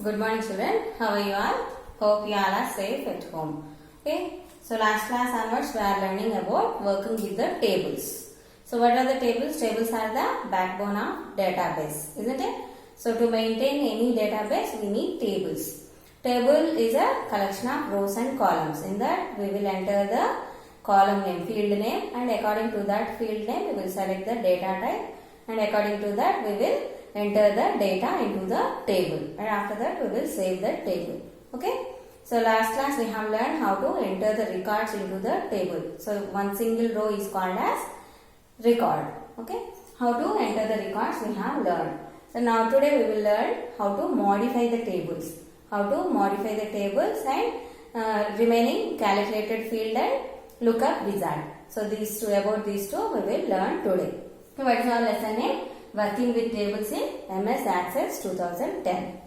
Good morning children. How are you all? Hope you all are safe at home. Okay. So last class onwards we are learning about working with the tables. So what are the tables? Tables are the backbone of database, isn't it? So to maintain any database we need tables. Table is a collection of rows and columns. In that we will enter the column name, field name, and according to that field name we will select the data type, and according to that we will enter the data into the table, and after that we will save the table. Okay. So last class we have learned how to enter the records into the table. So one single row is called as record. Okay. How to enter the records we have learned. So now today we will learn how to modify the tables. How to modify the tables and remaining calculated field and lookup wizard. So about these two we will learn today. So what is our lesson name? Working with tables in MS Access 2010.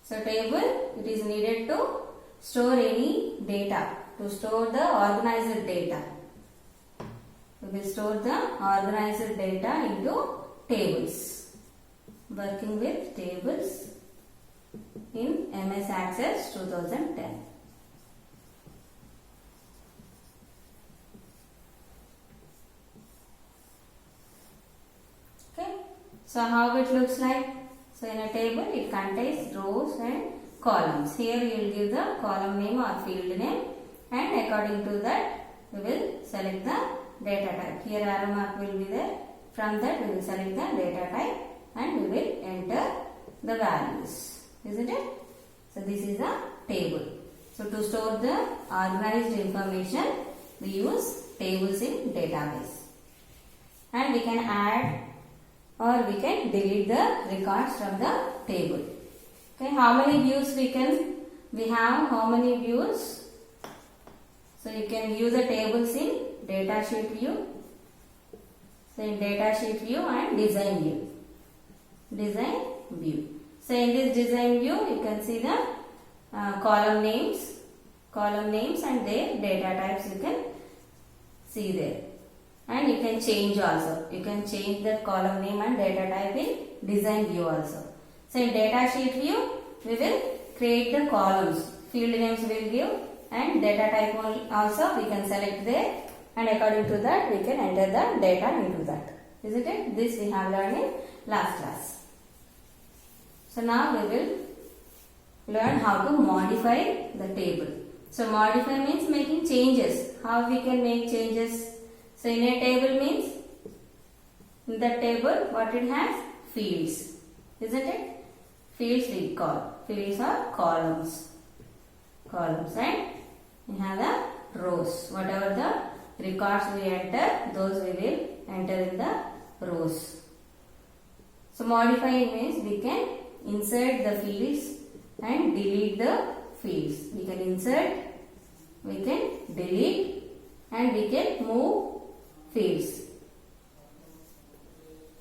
So table, it is needed to store any data, to store the organized data. We will store the organized data into tables. Working with tables in MS Access 2010. So how it looks like? So in a table it contains rows and columns. Here you will give the column name or field name, and according to that we will select the data type. Here arrow mark will be there. From that we will select the data type and we will enter the values. Isn't it? So this is a table. So to store the organized information we use tables in database. And we can add or we can delete the records from the table. Okay, how many views we have how many views? So you can view the tables in datasheet view. So in datasheet view and design view. Design view. So in this design view you can see the column names and their data types you can see there. And you can change also. You can change the column name and data type in design view also. So in data sheet view, we will create the columns. Field names will give and data type also we can select there, and according to that we can enter the data into that. Isn't it? This we have learned in last class. So now we will learn how to modify the table. So modify means making changes. How we can make changes? So in a table means, in the table what it has? Fields. Isn't it? Fields we call. Fields are columns. Columns, and we have the rows. Whatever the records we enter, those we will enter in the rows. So modify means we can insert the fields and delete the fields. We can insert, we can delete, and we can move fields.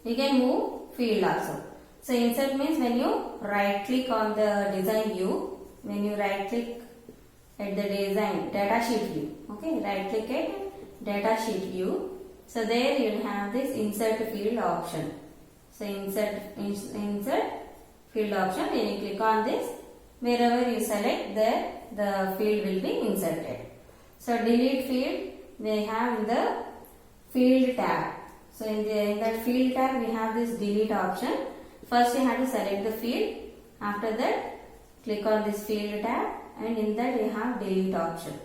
We can move field also. So insert means when you right click on the design view, when you right click at the design data sheet view, okay, right click at data sheet view. So there you will have this insert field option. So insert field option, when you click on this, wherever you select there the field will be inserted. So delete field we have in the field tab. So in that field tab we have this delete option. First you have to select the field. After that click on this field tab, and in that you have delete option.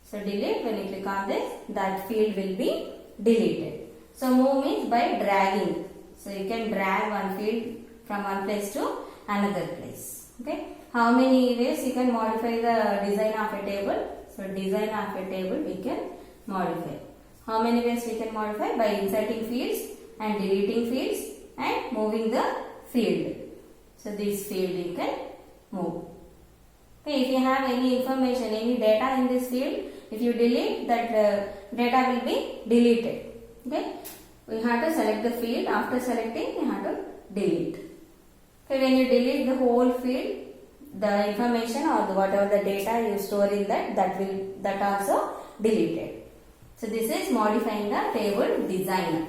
So delete, when you click on this, that field will be deleted. So move means by dragging. So you can drag one field from one place to another place. Okay. How many ways you can modify the design of a table? So design of a table we can modify. How many ways we can modify? By inserting fields and deleting fields and moving the field. So this field you can move. Okay, if you have any information, any data in this field, if you delete, that data will be deleted. Okay, we have to select the field. After selecting, you have to delete. Okay, when you delete the whole field, the information or whatever the data you store in that also deleted. So this is modifying the table design.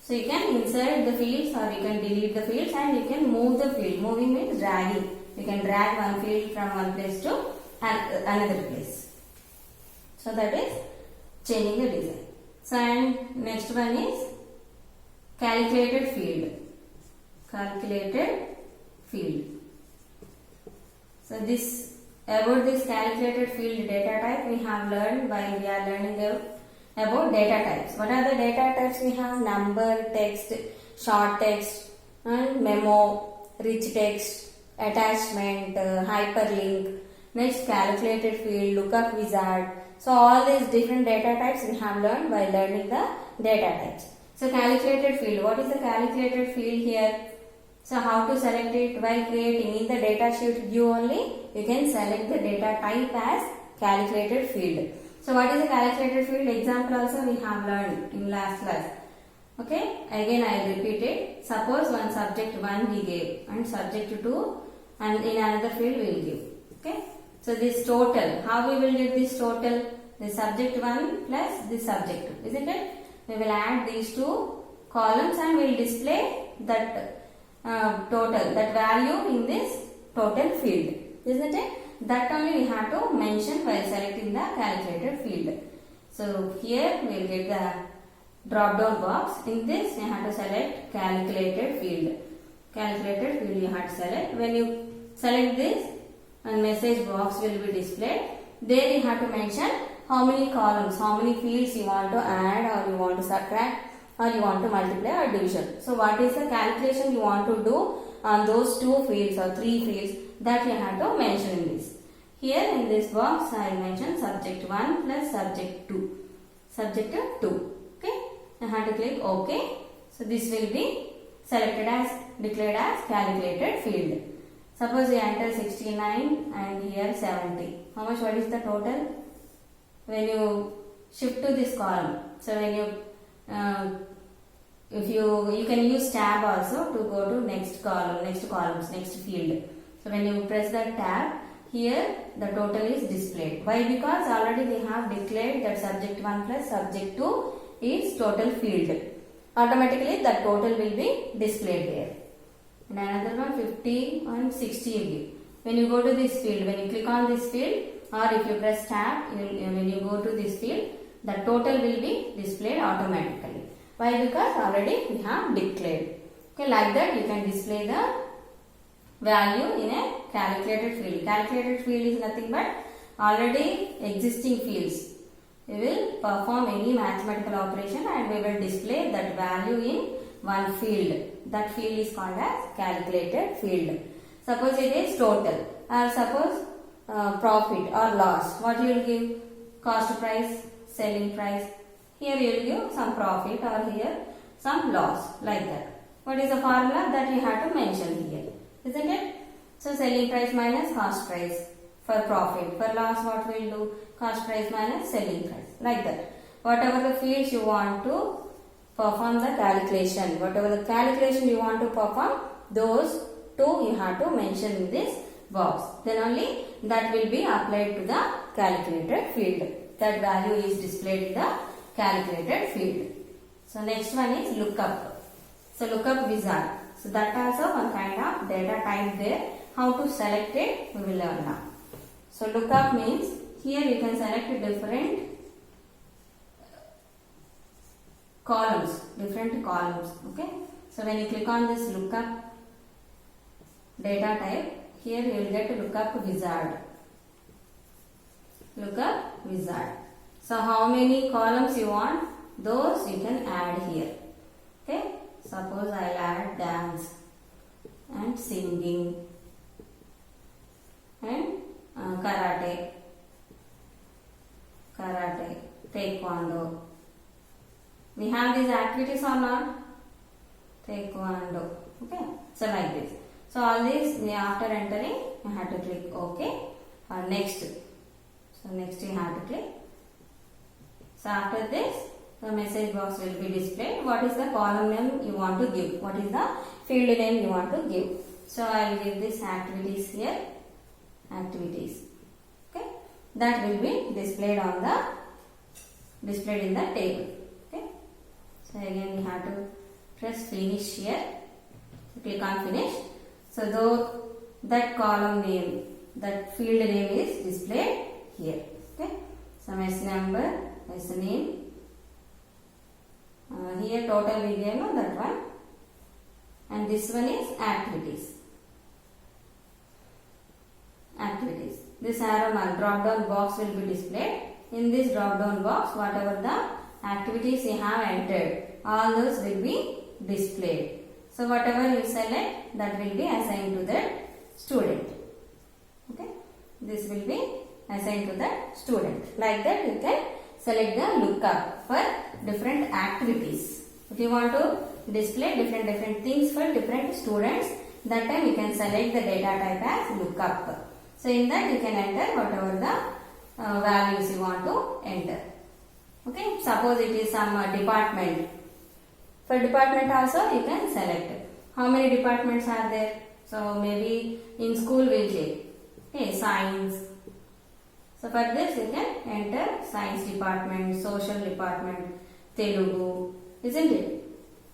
So you can insert the fields or you can delete the fields and you can move the field. Moving means dragging. You can drag one field from one place to another place. So that is changing the design. So and next one is calculated field. Calculated field. So this about this calculated field data type we have learned while we are learning about data types. What are the data types we have? Number, text, short text, and memo, rich text, attachment, hyperlink. Next, calculated field, lookup wizard. So all these different data types we have learned while learning the data types. So calculated field. What is the calculated field here? So how to select it? While creating in the data sheet view only, you can select the data type as calculated field. So what is the calculated field? Example also we have learned in last class. Okay, again I will repeat it. Suppose one subject 1 we gave and subject 2 and in another field we will give. Okay, so this total, how we will get this total? The subject 1 plus this subject 2, isn't it? We will add these two columns and we will display that total, that value in this total field, isn't it? That only we have to mention while selecting the calculated field. So here we will get the drop down box. In this you have to select calculated field. Calculated field you have to select. When you select this, a message box will be displayed. There you have to mention how many columns, how many fields you want to add or you want to subtract or you want to multiply or division. So what is the calculation you want to do on those 2 fields or 3 fields, that you have to mention in this. Here in this box I will mention subject 1 plus subject 2. Subject 2. Okay. I have to click OK. So this will be selected as, declared as calculated field. Suppose you enter 69 and here 70. How much? What is the total? When you shift to this column. So when you if you can use tab also to go to next column, next columns, next field. So when you press the tab, here the total is displayed. Why? Because already we have declared that subject 1 plus subject 2 is total field. Automatically the total will be displayed there. And another one 50 and 60. When you go to this field, when you click on this field or if you press tab, when you go to this field, the total will be displayed automatically. Why? Because already we have declared. Okay, like that you can display the value in a calculated field. Calculated field is nothing but already existing fields. We will perform any mathematical operation and we will display that value in one field. That field is called as calculated field. Suppose it is total or suppose profit or loss. What you will give? Cost price, selling price. Here you will give some profit or here some loss, like that. What is the formula? That you have to mention here, isn't it? So selling price minus cost price for profit. For loss what we will do? Cost price minus selling price, like that. Whatever the fields you want to perform the calculation, whatever the calculation you want to perform, those two you have to mention in this box. Then only that will be applied to the calculated field. That value is displayed in the calculated field. So next one is lookup. So lookup wizard. So that also one kind of data type there. How to select it we will learn now. So lookup means here you can select different columns. Okay. So when you click on this lookup data type, here you will get lookup wizard. Lookup wizard. So how many columns you want, those you can add here. Okay. Suppose I will add dance and singing and karate, taekwondo. We have these activities or not? Taekwondo. Okay. So like this. So all these after entering you have to click OK or next. So next you have to click. So after this the message box will be displayed. What is the column name you want to give? What is the field name you want to give? So I will give this activities here. Activities. Okay. That will be displayed in the table. Okay. So again you have to press finish here. Click on finish. So though that column name, that field name is displayed here. Okay. Some S number, S name. Here total we gave, no, that one. And this one is activities. Activities. This arrow mark drop down box will be displayed. In this drop down box, whatever the activities you have entered, all those will be displayed. So whatever you select, that will be assigned to the student. Okay. This will be assigned to the student. Like that you can select the lookup for different activities. If you want to display different things for different students, that time you can select the data type as lookup. So in that you can enter whatever the values you want to enter. Okay. Suppose it is some department. For department also you can select how many departments are there. So maybe in school we'll take science. So for this you can enter science department, social department, Telugu, isn't it?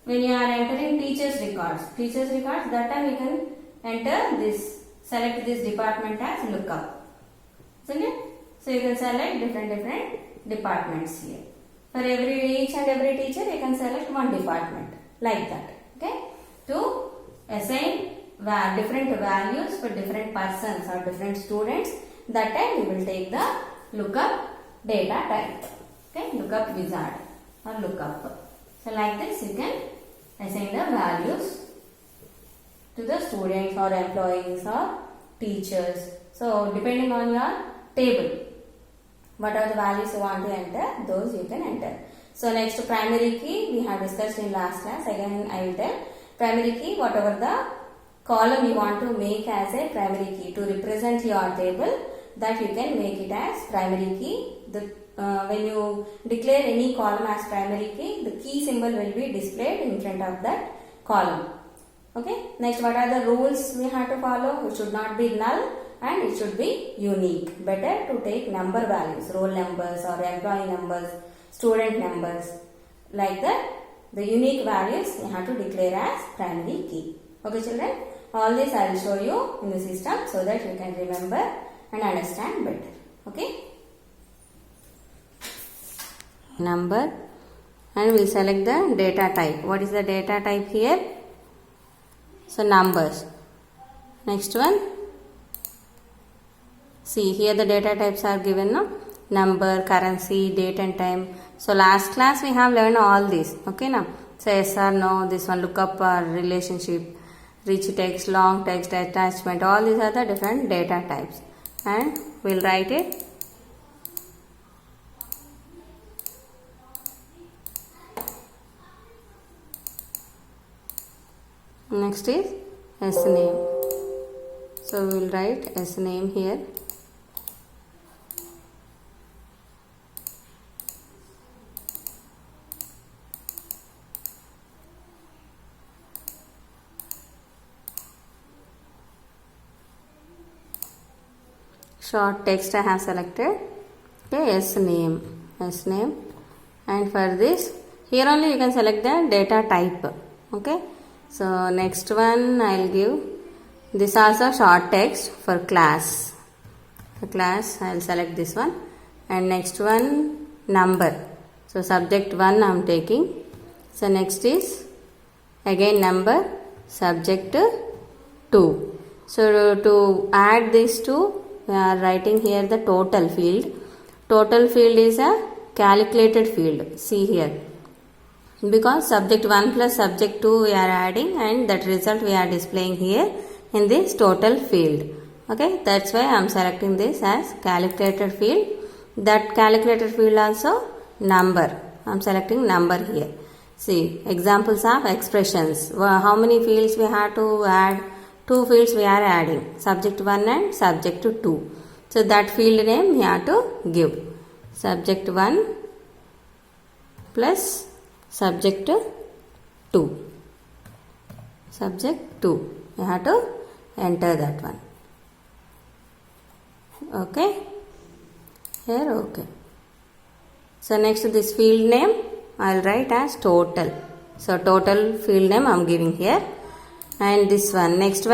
When you are entering teachers records, that time you can enter this, select this department as lookup, isn't it? So you can select different departments here. For each and every teacher you can select one department, like that. Okay, to assign different values for different persons or different students, that time you will take the lookup data type. Okay, lookup wizard or lookup. So like this you can assign the values to the students or employees or teachers. So depending on your table, what are the values you want to enter, those you can enter. So next, primary key we have discussed in last class. Again I will tell. Primary key, whatever the column you want to make as a primary key to represent your table, that you can make it as primary key. When you declare any column as primary key, the key symbol will be displayed in front of that column. Okay. Next, what are the rules we have to follow? It should not be null and it should be unique. Better to take number values, roll numbers or employee numbers, student numbers. Like that, the unique values you have to declare as primary key. Okay children, all this I will show you in the system so that you can remember and understand better. Okay. Number, and we will select the data type. What is the data type here? So numbers. Next one. See here the data types are given, no? Number, currency, date and time. So last class we have learned all these. Okay now. So yes or no, this one lookup or relationship, rich text, long text, attachment, all these are the different data types. And we will write it. Next is S name. So we will write S name here. Short text I have selected. Okay, S name, and for this here only you can select the data type. Okay. So next one I will give this also short text for class. For class I will select this one, and next one number. So subject 1 I am taking. So next is again number, subject 2. So to add these two, we are writing here the total field. Total field is a calculated field. See here. Because subject 1 plus subject 2 we are adding, and that result we are displaying here in this total field. Okay, that's why I am selecting this as calculated field. That calculated field also number. I am selecting number here. See, examples of expressions. How many fields we have to add? 2 fields we are adding. Subject 1 and subject 2. So that field name we have to give. Subject 1 plus subject 2. Subject 2. You have to enter that one. Okay. Here, okay. So next this field name I will write as total. So total field name I am giving here. And this one, next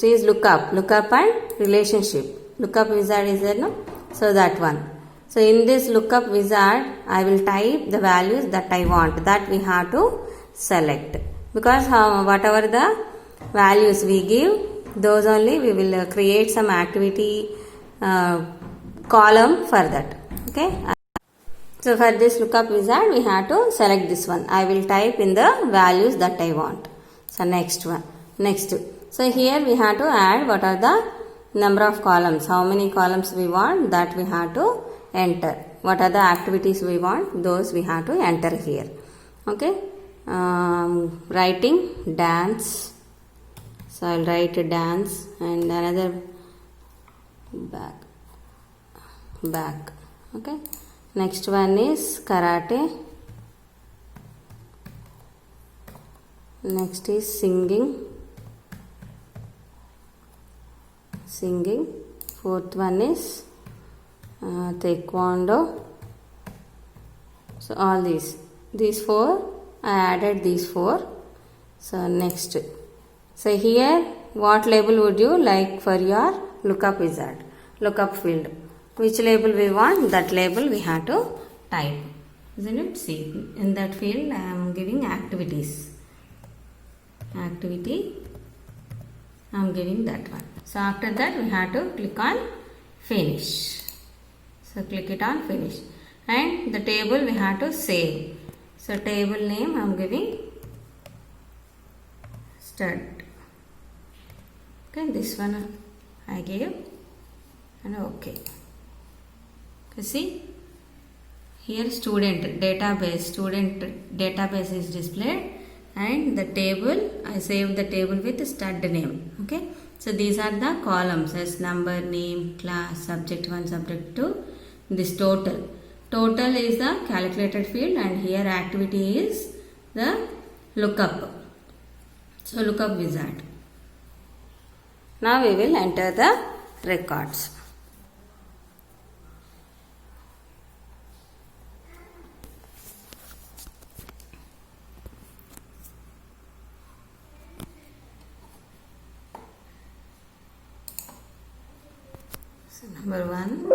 is lookup and relationship. Lookup wizard is there, no? So that one. So in this lookup wizard, I will type the values that I want, that we have to select, because whatever the values we give, those only we will create some activity column for that. Okay. So for this lookup wizard, we have to select this one. I will type in the values that I want. So next one. Next. So here we have to add what are the number of columns. How many columns we want, that we have to enter. What are the activities we want, those we have to enter here. Okay. Writing dance. So I'll write a dance and another back. Okay. Next one is karate. Next is singing. Fourth one is taekwondo. So all these four, I added these four. So next. So here, what label would you like for your lookup wizard, lookup field? Which label we want, that label we have to type. Isn't it? See, in that field I am giving activities. Activity, I am giving that one. So after that we have to click on finish. So click it on finish. And the table we have to save. So table name I am giving stud. Okay, this one I gave and okay. See, here student database is displayed, and the table, I saved the table with stud name. Okay, so these are the columns as number, name, class, subject 1, subject 2. This total is the calculated field, and here activity is the lookup. So lookup wizard. Now we will enter the records. Number 1.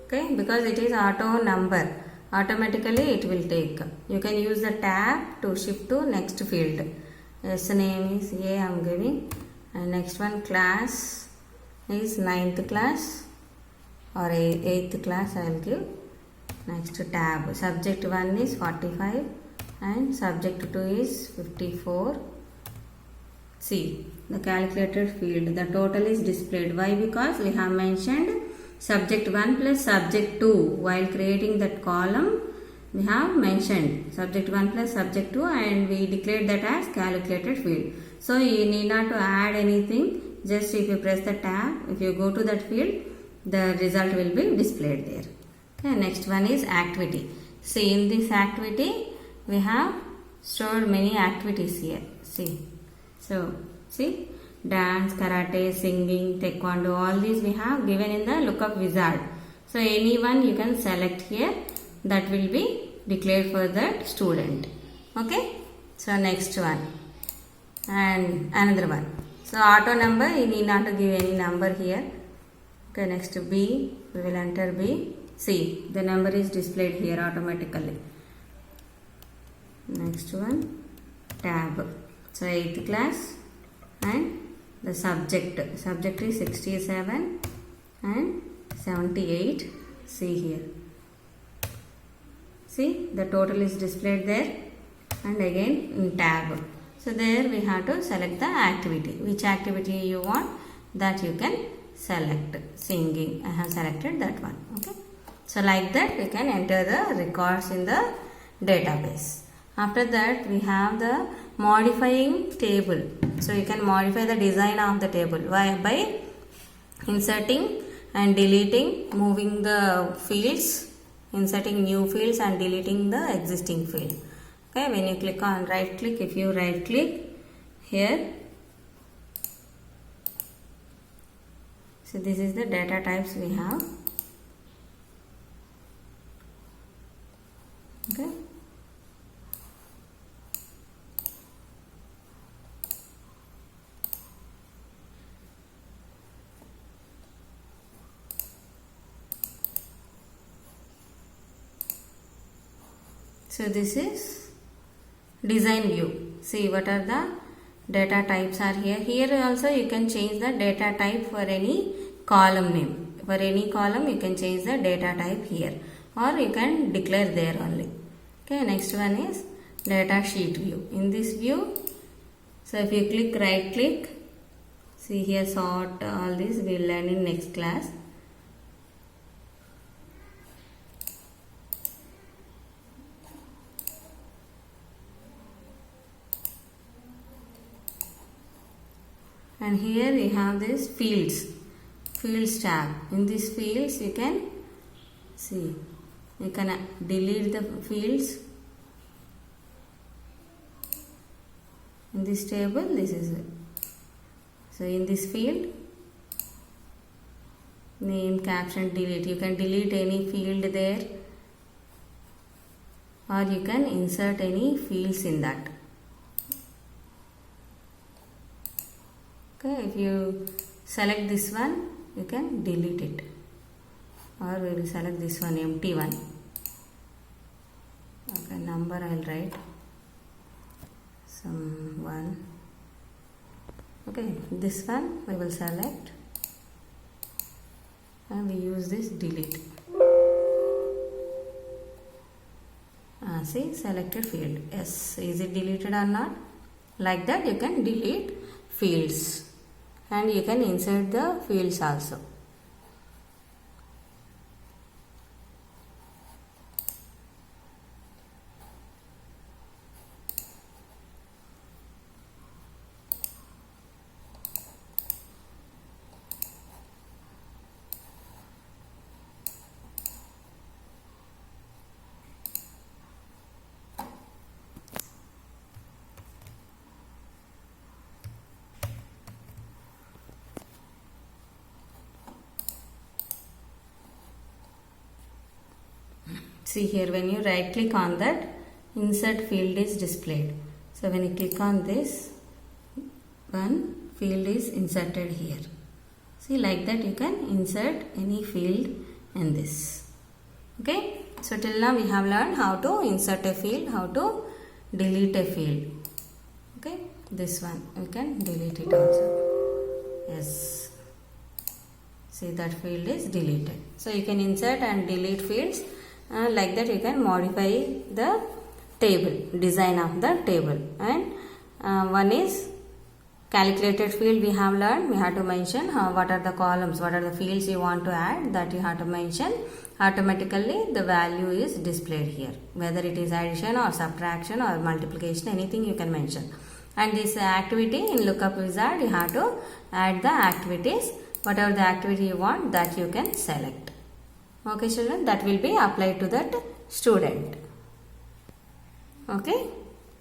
Okay, because it is auto number, automatically it will take. You can use the tab to shift to next field. S name is A I am giving, and next one class is 9th class or 8th class I will give. Next tab, subject 1 is 45 and subject 2 is 54. See, the calculated field, the total is displayed. Why? Because we have mentioned subject 1 plus subject 2. While creating that column, we have mentioned subject 1 plus subject 2 and we declared that as calculated field. So, you need not to add anything. Just if you press the tab, if you go to that field, the result will be displayed there. Okay, next one is activity. See, in this activity, we have stored many activities here. See. So, see, dance, karate, singing, taekwondo, all these we have given in the lookup wizard. So, any one you can select here, that will be declared for that student. Okay. So, next one and another one. So, auto number, you need not to give any number here. Okay, next B, we will enter B. See, the number is displayed here automatically. Next one, tab. So 8th class and the subject is 67 and 78. See here. See, the total is displayed there, and again in tab. So there we have to select the activity. Which activity you want, that you can select. Singing, I have selected that one. Okay. So like that we can enter the records in the database. After that we have the modifying table. So you can modify the design of the table by inserting and deleting, moving the fields, inserting new fields and deleting the existing field. Okay, when you click on right click, if you right click here, so this is the data types we have. Okay. So this is design view. See what are the data types are here. Here also you can change the data type for any column name. For any column you can change the data type here, or you can declare there only. Okay, next one is data sheet view. In this view, so if you click right click, see here sort, all this we will learn in next class. And here we have this fields tab. In these fields you can see, you can delete the fields. In this table, this is it. So in this field, name, caption, delete, you can delete any field there, or you can insert any fields in that. Okay, if you select this one, you can delete it, or we will select this one, empty one. Okay, number I will write some one. Okay, this one we will select and we use this delete. See, selected field. Yes, is it deleted or not? Like that you can delete fields. And you can insert the fields also. See here, when you right click on that, insert field is displayed. So when you click on this, one field is inserted here. See, like that you can insert any field in this. Okay, so till now we have learned how to insert a field, how to delete a field. Okay, this one you can delete it also. Yes, see, that field is deleted. So you can insert and delete fields. Like that you can modify the table, design of the table. And one is calculated field we have learned. We have to mention what are the columns, what are the fields you want to add, that you have to mention. Automatically the value is displayed here, whether it is addition or subtraction or multiplication, anything you can mention. And this activity in lookup wizard, you have to add the activities. Whatever the activity you want, that you can select. Okay children, that will be applied to that student. Okay.